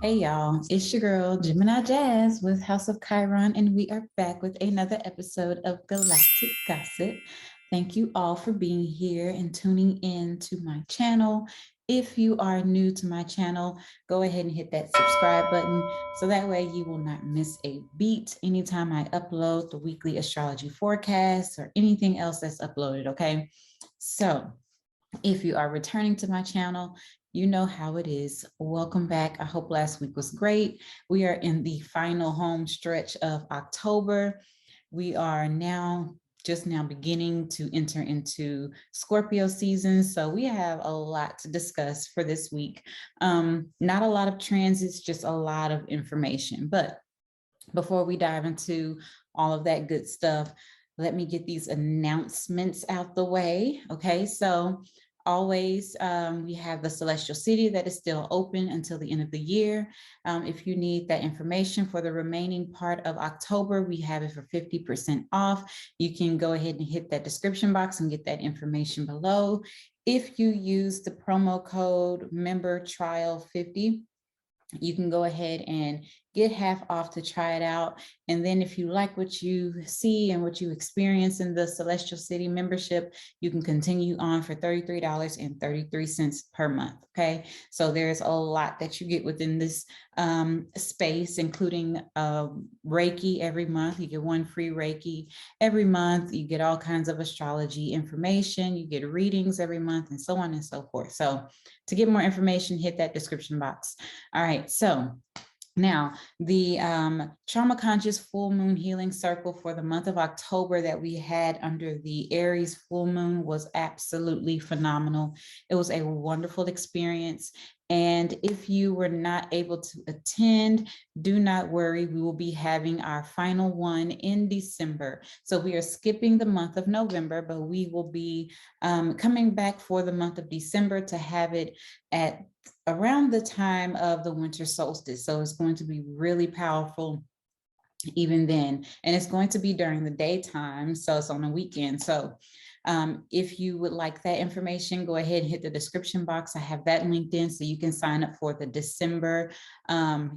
Hey y'all, it's your girl Gemini Jazz with House of Chiron, and we are back with another episode of Galactic Gossip. Thank you all for being here and tuning in to my channel. If you are new to my channel, go ahead and hit that subscribe button so that way you will not miss a beat anytime I upload the weekly astrology forecast or anything else that's uploaded, okay? So if you are returning to my channel, you know how it is. Welcome back. I hope last week was great. We are in the final home stretch of October. We are just now beginning to enter into Scorpio season. So we have a lot to discuss for this week. Not a lot of transits, just a lot of information. But before we dive into all of that good stuff, let me get these announcements out the way. Okay, so always we have the celestial city that is still open until the end of the year. If you need that information for the remaining part of October, we have it for 50% off. You can go ahead and hit that description box and get that information below. If you use the promo code member trial 50, you can go ahead and get half off to try it out. And then if you like what you see and what you experience in the Celestial City membership, you can continue on for $33.33 per month. Okay, so there's a lot that you get within this space, including Reiki every month. You get one free Reiki every month. You get all kinds of astrology information. You get readings every month, and so on and so forth. So to get more information, hit that description box. All right, so now the trauma conscious full moon healing circle for the month of October that we had under the Aries full moon was absolutely phenomenal. It was a wonderful experience. And if you were not able to attend, do not worry. We will be having our final one in December. So we are skipping the month of November, but we will be coming back for the month of December to have it at around the time of the winter solstice. So it's going to be really powerful even then. And it's going to be during the daytime. So it's on a weekend. So if you would like that information, go ahead and hit the description box. I have that linked in so you can sign up for the December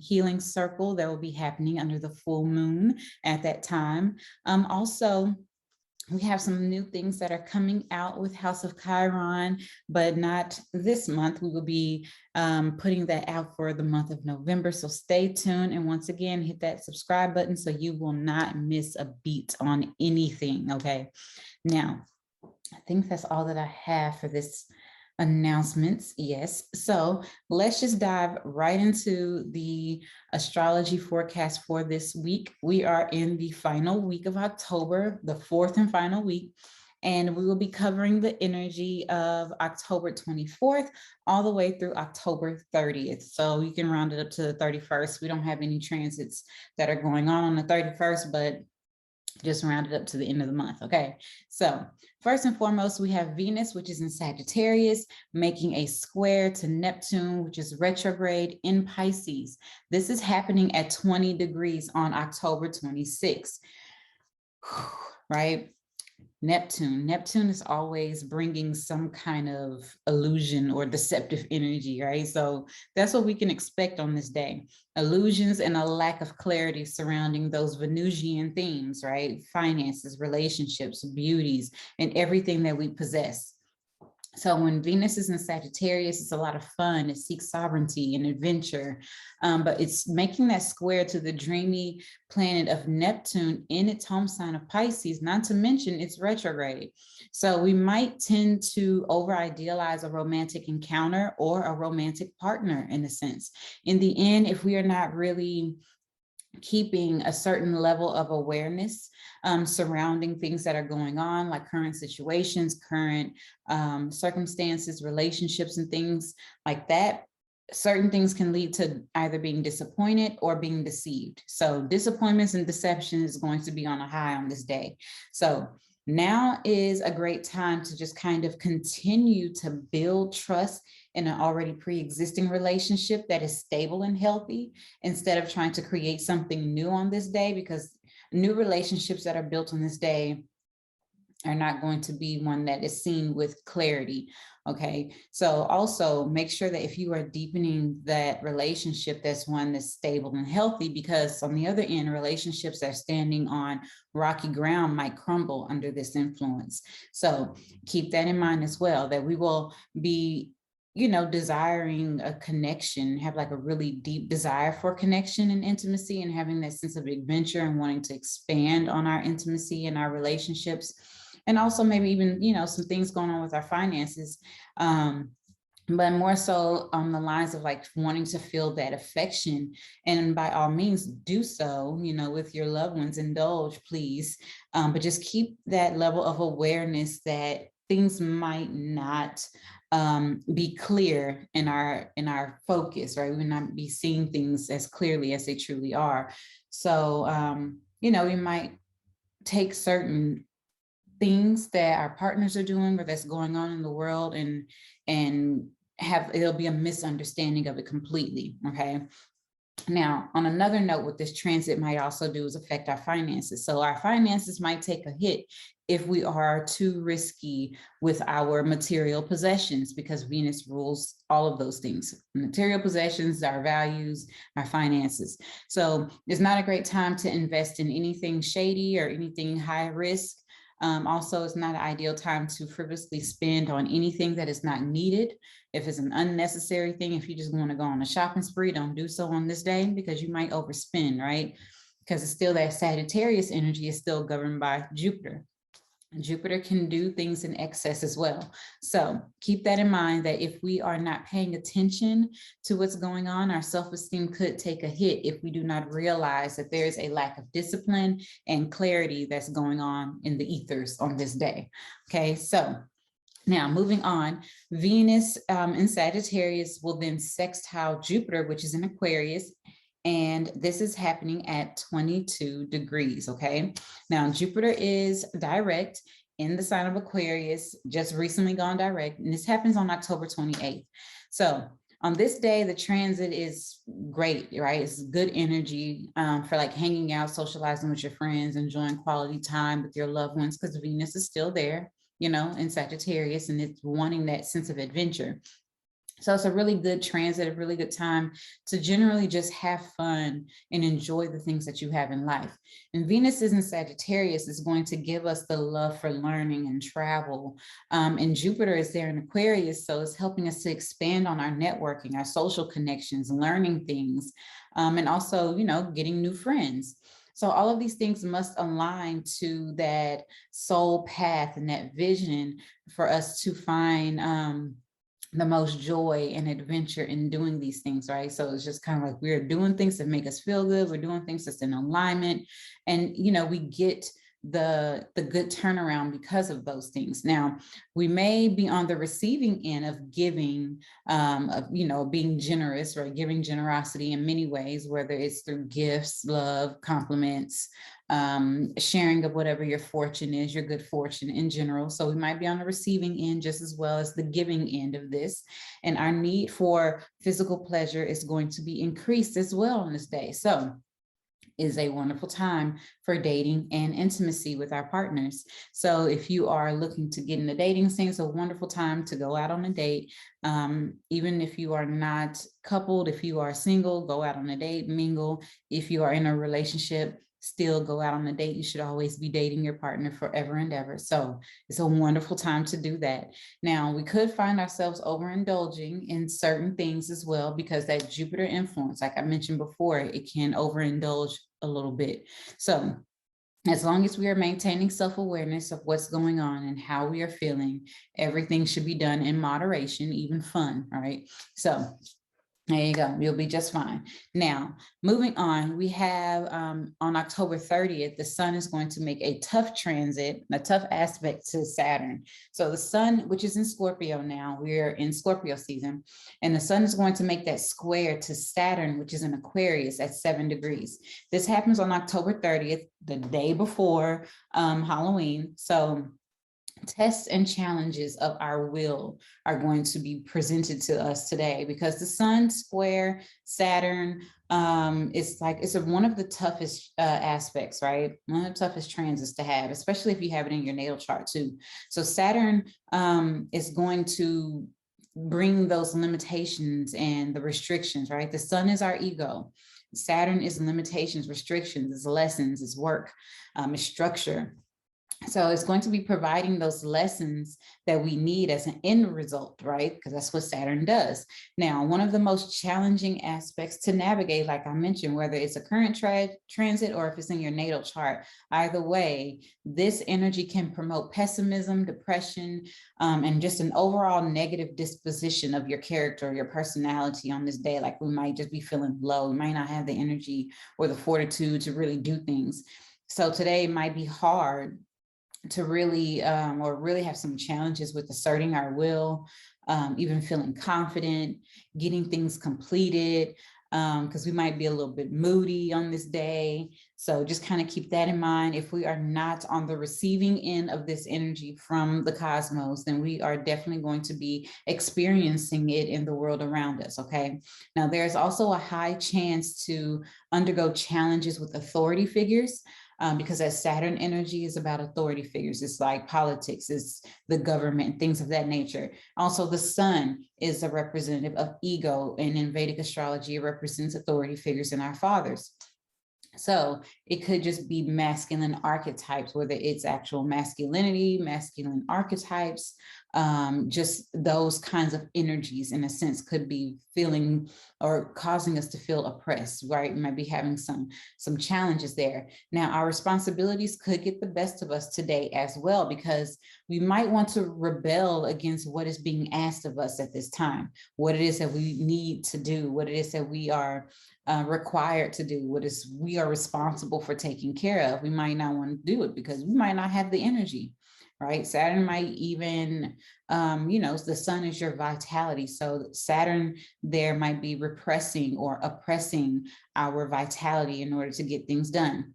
healing circle that will be happening under the full moon at that time. Also, we have some new things that are coming out with House of Chiron, but not this month. We will be putting that out for the month of November. So stay tuned. And once again, hit that subscribe button so you will not miss a beat on anything. Okay. Now, I think that's all that I have for this announcements. Yes. So let's just dive right into the astrology forecast for this week. We are in the final week of October, the fourth and final week, and we will be covering the energy of October 24th all the way through October 30th. So you can round it up to the 31st. We don't have any transits that are going on the 31st, but just round it up to the end of the month. Okay, so first and foremost, we have Venus, which is in Sagittarius, making a square to Neptune, which is retrograde in Pisces. This is happening at 20 degrees on October 26th, right? Neptune is always bringing some kind of illusion or deceptive energy, right? So that's what we can expect on this day. Illusions and a lack of clarity surrounding those Venusian themes, right? Finances, relationships, beauties, and everything that we possess. So when Venus is in Sagittarius, it's a lot of fun. It seeks sovereignty and adventure, but it's making that square to the dreamy planet of Neptune in its home sign of Pisces, not to mention it's retrograde. So we might tend to over-idealize a romantic encounter or a romantic partner in a sense. In the end, if we are not really keeping a certain level of awareness surrounding things that are going on, like current situations, current circumstances, relationships, and things like that, certain things can lead to either being disappointed or being deceived. So disappointments and deception is going to be on a high on this day. So now is a great time to just kind of continue to build trust in an already pre-existing relationship that is stable and healthy, instead of trying to create something new on this day, because new relationships that are built on this day are not going to be one that is seen with clarity. Okay, so also make sure that if you are deepening that relationship, that's one that's stable and healthy, because on the other end, relationships that are standing on rocky ground might crumble under this influence. So keep that in mind as well, that we will be, desiring a connection, have like a really deep desire for connection and intimacy, and having that sense of adventure and wanting to expand on our intimacy and our relationships. And also maybe even, some things going on with our finances. But more so on the lines of like wanting to feel that affection. And by all means do so, with your loved ones, indulge, please. But just keep that level of awareness that things might not be clear in our focus, right? We might not be seeing things as clearly as they truly are. So, we might take certain things that our partners are doing or that's going on in the world and it'll be a misunderstanding of it completely. Okay. Now, on another note, what this transit might also do is affect our finances. So our finances might take a hit if we are too risky with our material possessions, because Venus rules all of those things: material possessions, our values, our finances. So it's not a great time to invest in anything shady or anything high risk. Also, it's not an ideal time to frivolously spend on anything that is not needed. If it's an unnecessary thing, if you just want to go on a shopping spree, don't do so on this day, because you might overspend, right? Because it's still that Sagittarius energy is still governed by Jupiter. Jupiter can do things in excess as well. So keep that in mind, that if we are not paying attention to what's going on, our self-esteem could take a hit if we do not realize that there is a lack of discipline and clarity that's going on in the ethers on this day. Okay, so now moving on, Venus in Sagittarius will then sextile Jupiter, which is in Aquarius. And this is happening at 22 degrees, okay? Now, Jupiter is direct in the sign of Aquarius, just recently gone direct, and this happens on October 28th. So on this day, the transit is great, right? It's good energy for like hanging out, socializing with your friends, enjoying quality time with your loved ones, because Venus is still there, in Sagittarius, and it's wanting that sense of adventure. So it's a really good transit, a really good time to generally just have fun and enjoy the things that you have in life. And Venus is in Sagittarius is going to give us the love for learning and travel. And Jupiter is there in Aquarius, so it's helping us to expand on our networking, our social connections, learning things, and also, getting new friends. So all of these things must align to that soul path and that vision for us to find the most joy and adventure in doing these things, right? So it's just kind of like we're doing things that make us feel good. We're doing things that's in alignment, and we get the good turnaround because of those things. Now, we may be on the receiving end of giving, of being generous, right? Giving generosity in many ways, whether it's through gifts, love, compliments, sharing of whatever your fortune is, your good fortune in general. So we might be on the receiving end just as well as the giving end of this. And our need for physical pleasure is going to be increased as well on this day. So is a wonderful time for dating and intimacy with our partners. So if you are looking to get in the dating scene, it's a wonderful time to go out on a date. Even if you are not coupled, if you are single, go out on a date, mingle. If you are in a relationship, still go out on a date. You should always be dating your partner forever and ever. So it's a wonderful time to do that. Now, we could find ourselves overindulging in certain things as well, because that Jupiter influence, like I mentioned before, it can overindulge a little bit. So as long as we are maintaining self-awareness of what's going on and how we are feeling, everything should be done in moderation, even fun, all right? So there you go. You'll be just fine. Now, moving on, we have on October 30th, the sun is going to make a tough transit, a tough aspect to Saturn. So the sun, which is in Scorpio now, we're in Scorpio season, and the sun is going to make that square to Saturn, which is in Aquarius at 7 degrees. This happens on October 30th, the day before Halloween. So tests and challenges of our will are going to be presented to us today, because the sun square Saturn, it's one of the toughest aspects, right? One of the toughest transits to have, especially if you have it in your natal chart too. So Saturn is going to bring those limitations and the restrictions, right? The sun is our ego. Saturn is limitations, restrictions, is lessons, is work, is structure. So it's going to be providing those lessons that we need as an end result, right? Because that's what Saturn does. Now, one of the most challenging aspects to navigate, like I mentioned, whether it's a current transit or if it's in your natal chart, either way, this energy can promote pessimism, depression, and just an overall negative disposition of your character, your personality on this day. Like we might just be feeling low. We might not have the energy or the fortitude to really do things. So today might be hard to really or really have some challenges with asserting our will, even feeling confident, getting things completed, because we might be a little bit moody on this day. So just kind of keep that in mind. If we are not on the receiving end of this energy from the cosmos, then we are definitely going to be experiencing it in the world around us, okay? Now, there's also a high chance to undergo challenges with authority figures, because that Saturn energy is about authority figures. It's like politics, it's the government, things of that nature. Also, the sun is a representative of ego, and in Vedic astrology, it represents authority figures in our fathers. So it could just be masculine archetypes, whether it's actual masculinity, masculine archetypes, just those kinds of energies in a sense could be feeling or causing us to feel oppressed, right? We might be having some challenges there. Now, our responsibilities could get the best of us today as well, because we might want to rebel against what is being asked of us at this time, what it is that we need to do, what it is that we are required to do, what is we are responsible for taking care of. We might not want to do it because we might not have the energy, right? Saturn might even, the sun is your vitality. So Saturn there might be repressing or oppressing our vitality in order to get things done.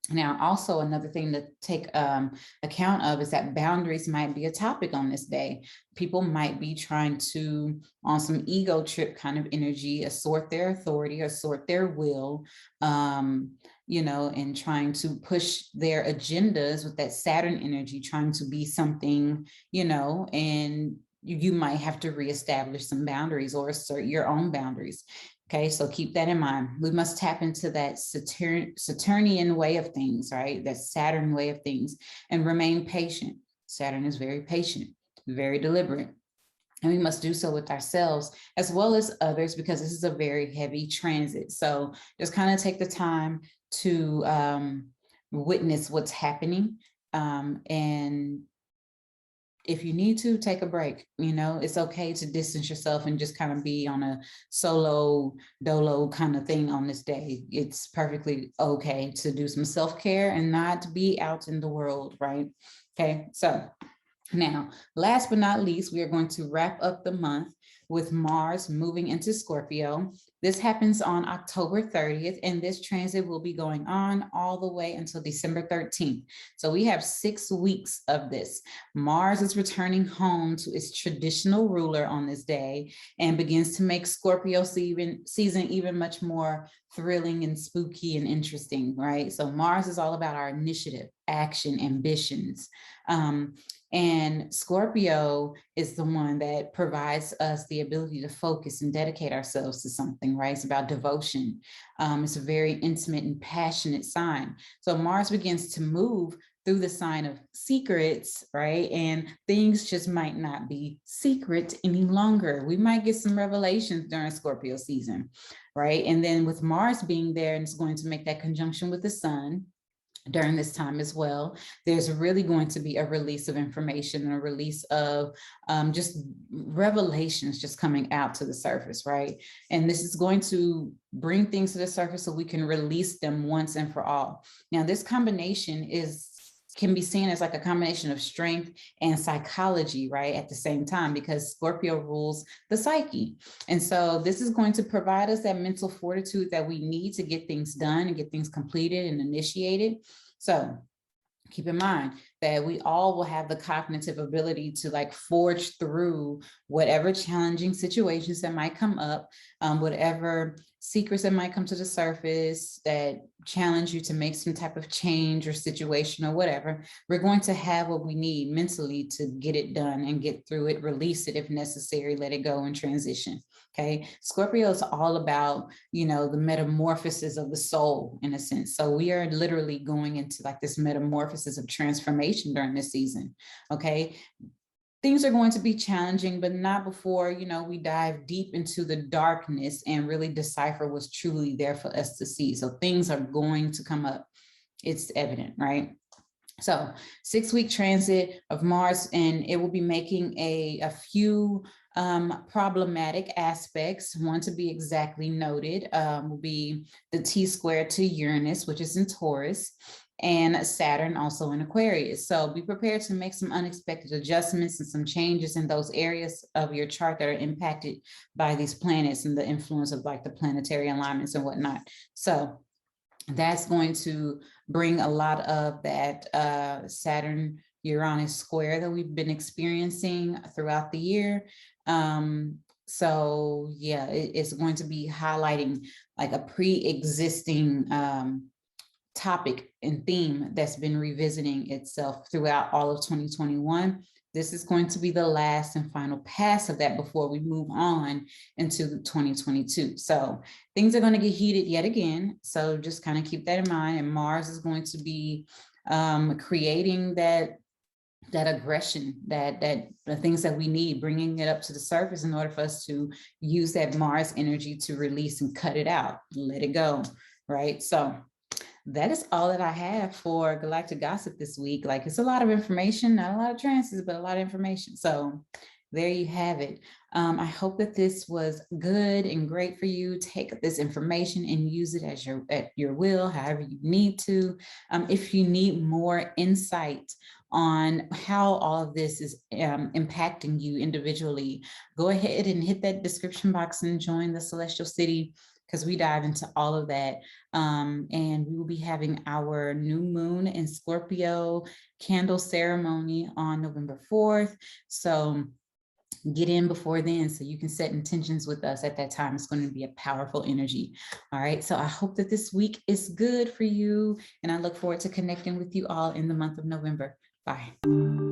Now, also another thing to take account of is that boundaries might be a topic on this day. People might be trying to, on some ego trip kind of energy, assert their authority, assert their will, and trying to push their agendas with that Saturn energy, trying to be something, and you might have to reestablish some boundaries or assert your own boundaries. Okay, so keep that in mind. We must tap into that Saturnian way of things, right? That Saturn way of things, and remain patient. Saturn is very patient, very deliberate. And we must do so with ourselves as well as others, because this is a very heavy transit. So just kind of take the time to witness what's happening, and if you need to take a break, it's okay to distance yourself and just kind of be on a solo dolo kind of thing on this day. It's perfectly okay to do some self-care and not be out in the world, right? Okay, so now, last but not least, we are going to wrap up the month with Mars moving into Scorpio. This happens on October 30th, and this transit will be going on all the way until December 13th. So we have 6 weeks of this. Mars is returning home to its traditional ruler on this day and begins to make Scorpio season even much more thrilling and spooky and interesting, right? So Mars is all about our initiative, action, ambitions. And Scorpio is the one that provides us the ability to focus and dedicate ourselves to something, right? It's about devotion. It's a very intimate and passionate sign. So Mars begins to move through the sign of secrets, right? And things just might not be secret any longer. We might get some revelations during Scorpio season, right? And then with Mars being there, and it's going to make that conjunction with the sun during this time as well, there's really going to be a release of information and a release of just revelations just coming out to the surface, right? And this is going to bring things to the surface so we can release them once and for all. Now, this combination can be seen as like a combination of strength and psychology, right? At the same time, because Scorpio rules the psyche. And so this is going to provide us that mental fortitude that we need to get things done and get things completed and initiated. So keep in mind that we all will have the cognitive ability to like forge through whatever challenging situations that might come up, whatever secrets that might come to the surface that challenge you to make some type of change or situation or whatever. We're going to have what we need mentally to get it done and get through it, release it if necessary, let it go and transition. Okay. Scorpio is all about, you know, the metamorphosis of the soul in a sense. So we are literally going into like this metamorphosis of transformation during this season. Okay. Things are going to be challenging, but not before, you know, we dive deep into the darkness and really decipher what's truly there for us to see. So things are going to come up. It's evident, right? So 6-week transit of Mars, and it will be making a few problematic aspects. One to be exactly noted will be the T-square to Uranus, which is in Taurus, and Saturn also in Aquarius. So be prepared to make some unexpected adjustments and some changes in those areas of your chart that are impacted by these planets and the influence of like the planetary alignments and whatnot. So that's going to bring a lot of that Saturn Uranus square that we've been experiencing throughout the year. So yeah, it's going to be highlighting like a pre-existing topic and theme that's been revisiting itself throughout all of 2021. This is going to be the last and final pass of that before we move on into 2022. So things are going to get heated yet again. So just kind of keep that in mind. And Mars is going to be creating that aggression, that the things that we need, bringing it up to the surface in order for us to use that Mars energy to release and cut it out, let it go, right? So that is all that I have for Galactic Gossip this week. Like, it's a lot of information, not a lot of transits, but a lot of information. So there you have it. I hope that this was good and great for you. Take this information and use it as at your will, however you need to. If you need more insight on how all of this is impacting you individually, go ahead and hit that description box and join the Celestial City, because we dive into all of that. And we will be having our new moon in Scorpio candle ceremony on November 4th. So get in before then so you can set intentions with us at that time. It's going to be a powerful energy. All right. So I hope that this week is good for you. And I look forward to connecting with you all in the month of November. Bye.